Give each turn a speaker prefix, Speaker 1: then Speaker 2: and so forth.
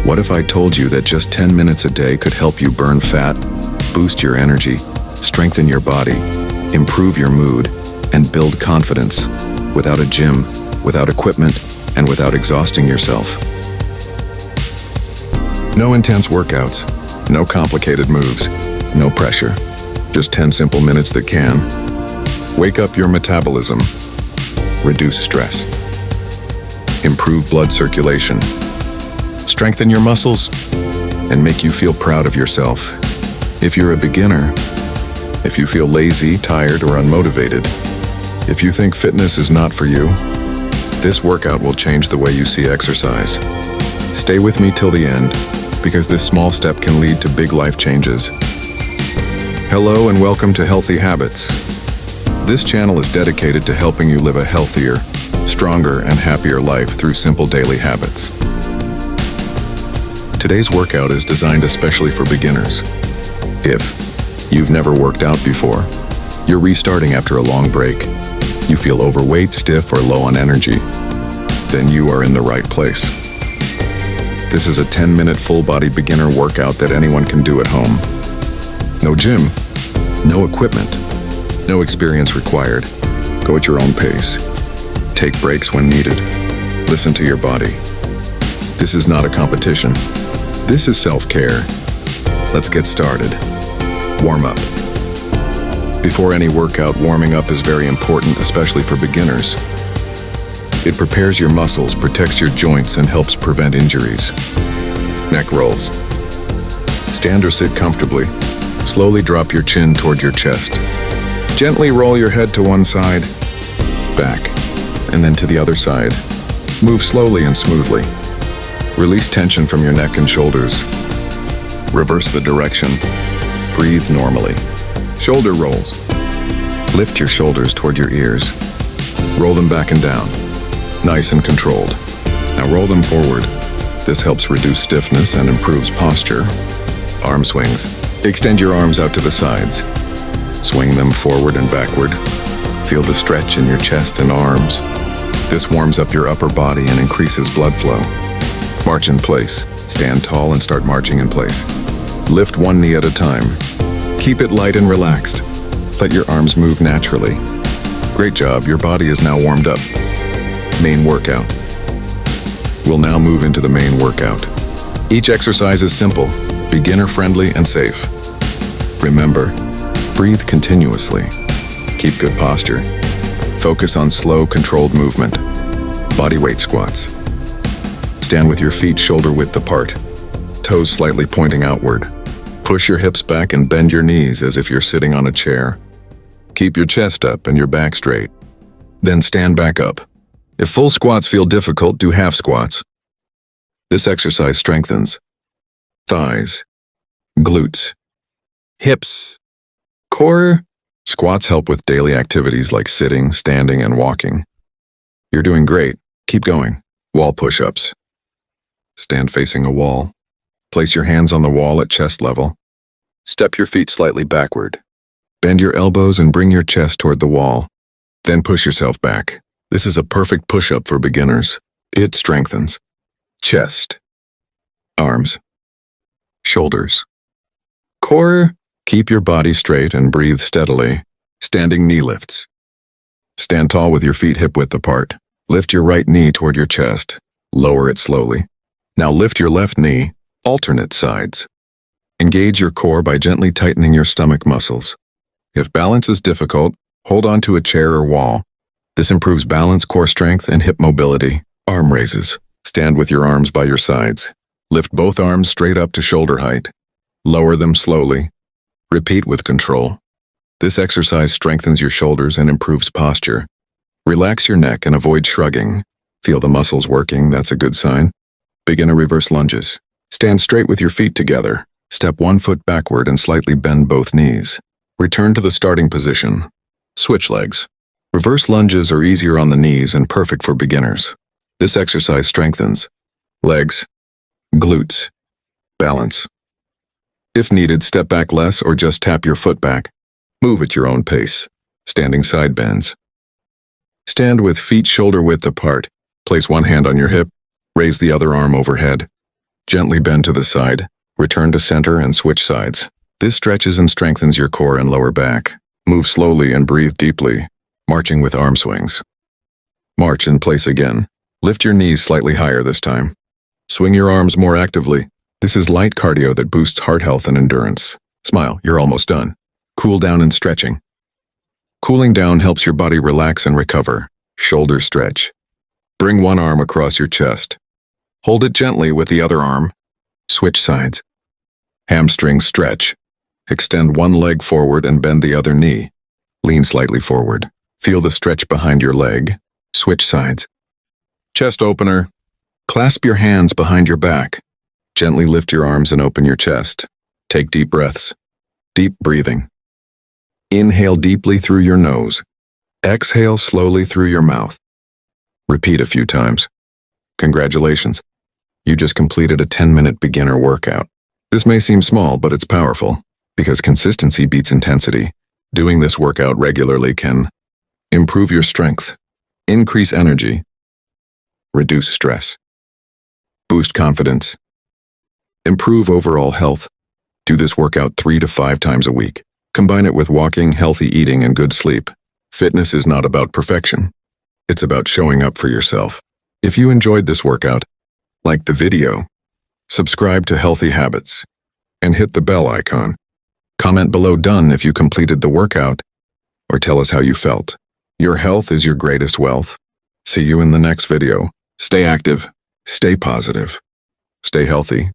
Speaker 1: What if I told you that just 10 minutes a day could help you burn fat, boost your energy, strengthen your body, improve your mood, and build confidence without a gym, without equipment, and without exhausting yourself? No intense workouts, no complicated moves, no pressure. Just 10 simple minutes that can wake up your metabolism, reduce stress, improve blood circulation, strengthen your muscles, and make you feel proud of yourself. If you're a beginner, if you feel lazy, tired, or unmotivated, if you think fitness is not for you, this workout will change the way you see exercise. Stay with me till the end, because this small step can lead to big life changes. Hello and welcome to Healthy Habits. This channel is dedicated to helping you live a healthier, stronger, and happier life through simple daily habits. Today's workout is designed especially for beginners. If you've never worked out before, you're restarting after a long break, you feel overweight, stiff, or low on energy, then you are in the right place. This is a 10-minute full-body beginner workout that anyone can do at home. No gym, no equipment, no experience required. Go at your own pace. Take breaks when needed. Listen to your body. This is not a competition. This is self-care. Let's get started. Warm up. Before any workout, warming up is very important, especially for beginners. It prepares your muscles, protects your joints, and helps prevent injuries. Neck rolls. Stand or sit comfortably. Slowly drop your chin toward your chest. Gently roll your head to one side, back, and then to the other side. Move slowly and smoothly. Release tension from your neck and shoulders. Reverse the direction. Breathe normally. Shoulder rolls. Lift your shoulders toward your ears. Roll them back and down. Nice and controlled. Now roll them forward. This helps reduce stiffness and improves posture. Arm swings. Extend your arms out to the sides. Swing them forward and backward. Feel the stretch in your chest and arms. This warms up your upper body and increases blood flow. March in place. Stand tall and start marching in place. Lift one knee at a time. Keep it light and relaxed. Let your arms move naturally. Great job, your body is now warmed up. Main workout. We'll now move into the main workout. Each exercise is simple, beginner-friendly, and safe. Remember, breathe continuously. Keep good posture. Focus on slow, controlled movement. Body weight squats. Stand with your feet shoulder-width apart, toes slightly pointing outward. Push your hips back and bend your knees as if you're sitting on a chair. Keep your chest up and your back straight. Then stand back up. If full squats feel difficult, do half squats. This exercise strengthens thighs, glutes, hips, core. Squats help with daily activities like sitting, standing, and walking. You're doing great. Keep going. Wall push-ups. Stand facing a wall. Place your hands on the wall at chest level. Step your feet slightly backward. Bend your elbows and bring your chest toward the wall. Then push yourself back. This is a perfect push-up for beginners. It strengthens chest, arms, shoulders, core. Keep your body straight and breathe steadily. Standing knee lifts. Stand tall with your feet hip-width apart. Lift your right knee toward your chest. Lower it slowly. Now lift your left knee, alternate sides. Engage your core by gently tightening your stomach muscles. If balance is difficult, hold on to a chair or wall. This improves balance, core strength, and hip mobility. Arm raises. Stand with your arms by your sides. Lift both arms straight up to shoulder height. Lower them slowly. Repeat with control. This exercise strengthens your shoulders and improves posture. Relax your neck and avoid shrugging. Feel the muscles working, that's a good sign. Begin a reverse lunges. Stand straight with your feet together. Step one foot backward and slightly bend both knees. Return to the starting position. Switch legs. Reverse lunges are easier on the knees and perfect for beginners. This exercise strengthens legs, glutes, balance. If needed, step back less or just tap your foot back. Move at your own pace. Standing side bends. Stand with feet shoulder width apart. Place one hand on your hip. Raise the other arm overhead. Gently bend to the side, return to center and switch sides. This stretches and strengthens your core and lower back. Move slowly and breathe deeply, marching with arm swings. March in place again. Lift your knees slightly higher this time. Swing your arms more actively. This is light cardio that boosts heart health and endurance. Smile, you're almost done. Cool down and stretching. Cooling down helps your body relax and recover. Shoulder stretch. Bring one arm across your chest. Hold it gently with the other arm. Switch sides. Hamstring stretch. Extend one leg forward and bend the other knee. Lean slightly forward. Feel the stretch behind your leg. Switch sides. Chest opener. Clasp your hands behind your back. Gently lift your arms and open your chest. Take deep breaths. Deep breathing. Inhale deeply through your nose. Exhale slowly through your mouth. Repeat a few times. Congratulations. You just completed a 10-minute beginner workout. This may seem small, but it's powerful, because consistency beats intensity. Doing this workout regularly can improve your strength, increase energy, reduce stress, boost confidence, improve overall health. Do this workout 3 to 5 times a week. Combine it with walking, healthy eating, and good sleep. Fitness is not about perfection. It's about showing up for yourself. If you enjoyed this workout, like the video, subscribe to Healthy Habits, and hit the bell icon. Comment below done if you completed the workout, or tell us how you felt. Your health is your greatest wealth. See you in the next video. Stay active, stay positive, stay healthy.